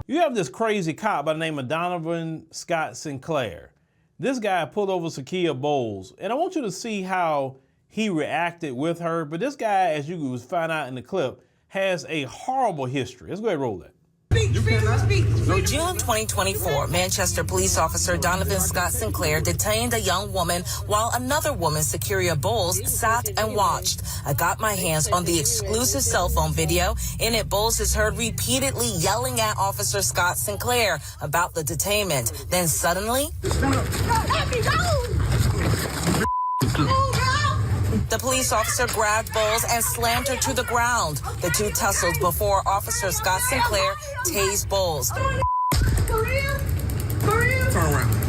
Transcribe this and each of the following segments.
You have this crazy cop by the name of Donovan Scott Sinclair. This guy pulled over Sakia Bowles, and I want you to see how he reacted with her. But this guy, as you will find out in the clip, has a horrible history. Let's go ahead and roll that. June 2024, Manchester police officer Donovan Scott Sinclair detained a young woman while another woman, Sakia Bowles, sat and watched. I got my hands on the exclusive cell phone video. In it, Bowles is heard repeatedly yelling at Officer Scott Sinclair about the detainment. Then suddenly, the police officer grabbed Bowles and slammed her to the ground. The two tussled before Officer Scott Sinclair tased Bowles. For real? For real? Turn around.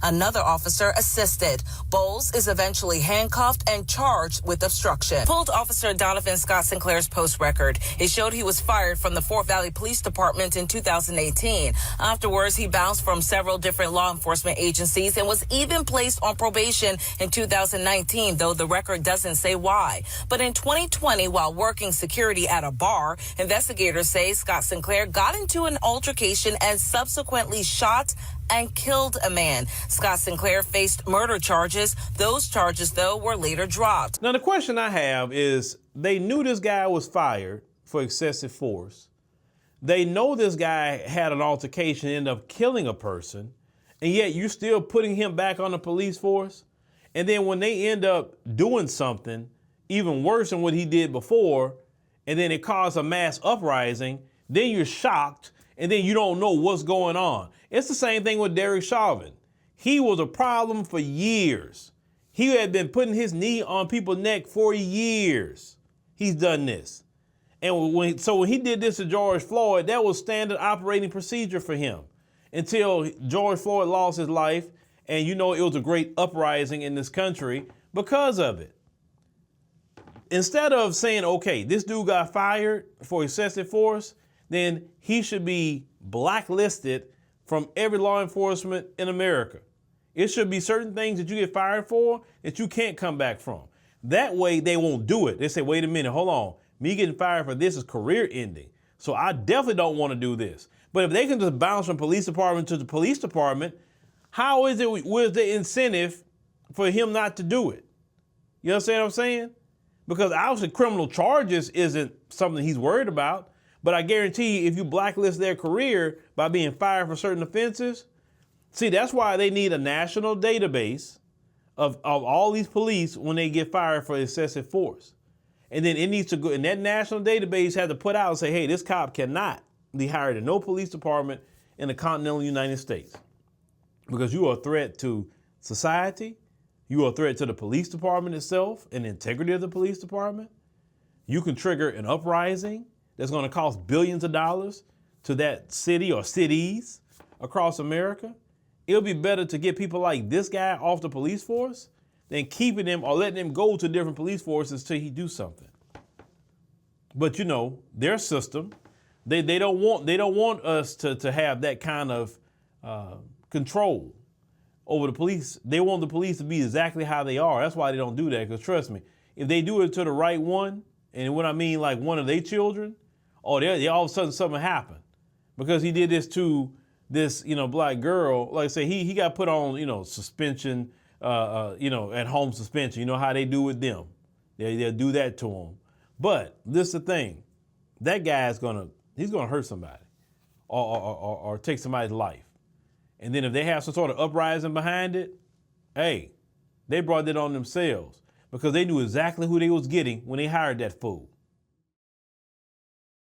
Another officer assisted. Bowles is eventually handcuffed and charged with obstruction. Pulled Officer Donovan Scott Sinclair's post record. It showed he was fired from the Fort Valley Police Department in 2018. Afterwards, he bounced from several different law enforcement agencies and was even placed on probation in 2019, though the record doesn't say why. But in 2020, while working security at a bar, investigators say Scott Sinclair got into an altercation and subsequently shot and killed a man. Scott Sinclair faced murder charges. Those charges, though, were later dropped. Now, the question I have is, they knew this guy was fired for excessive force. They know this guy had an altercation, ended up killing a person, and yet you're still putting him back on the police force? And then when they end up doing something even worse than what he did before, and then it caused a mass uprising, then you're shocked, and then you don't know what's going on. It's the same thing with Derek Chauvin. He was a problem for years. He had been putting his knee on people's neck for years. He's done this. And when he did this to George Floyd, that was standard operating procedure for him until George Floyd lost his life. And it was a great uprising in this country because of it. Instead of saying, okay, this dude got fired for excessive force, then he should be blacklisted from every law enforcement in America. It should be certain things that you get fired for that you can't come back from. That way they won't do it. They say, wait a minute, hold on. Me getting fired for this is career ending. So I definitely don't want to do this. But if they can just bounce from police department to the police department, where's the incentive for him not to do it? You understand what I'm saying? Because obviously criminal charges isn't something he's worried about. But I guarantee you, if you blacklist their career by being fired for certain offenses, see, that's why they need a national database of all these police when they get fired for excessive force. And then it needs to go, and that national database has to put out and say, hey, this cop cannot be hired in no police department in the continental United States. Because you are a threat to society, you are a threat to the police department itself and the integrity of the police department. You can trigger an uprising that's going to cost billions of dollars to that city or cities across America. It'll be better to get people like this guy off the police force than keeping them or letting them go to different police forces till he do something. But their system, they don't want us to have that kind of control over the police. They want the police to be exactly how they are. That's why they don't do that. Because trust me, if they do it to the right one, and what I mean, like one of their children, they all of a sudden something happened because he did this to this, black girl. Like I say, he got put on, suspension, at home suspension. You know how they do with them. They'll do that to him. But this is the thing, that guy's he's gonna hurt somebody or take somebody's life. And then if they have some sort of uprising behind it, hey, they brought it on themselves because they knew exactly who they was getting when they hired that fool.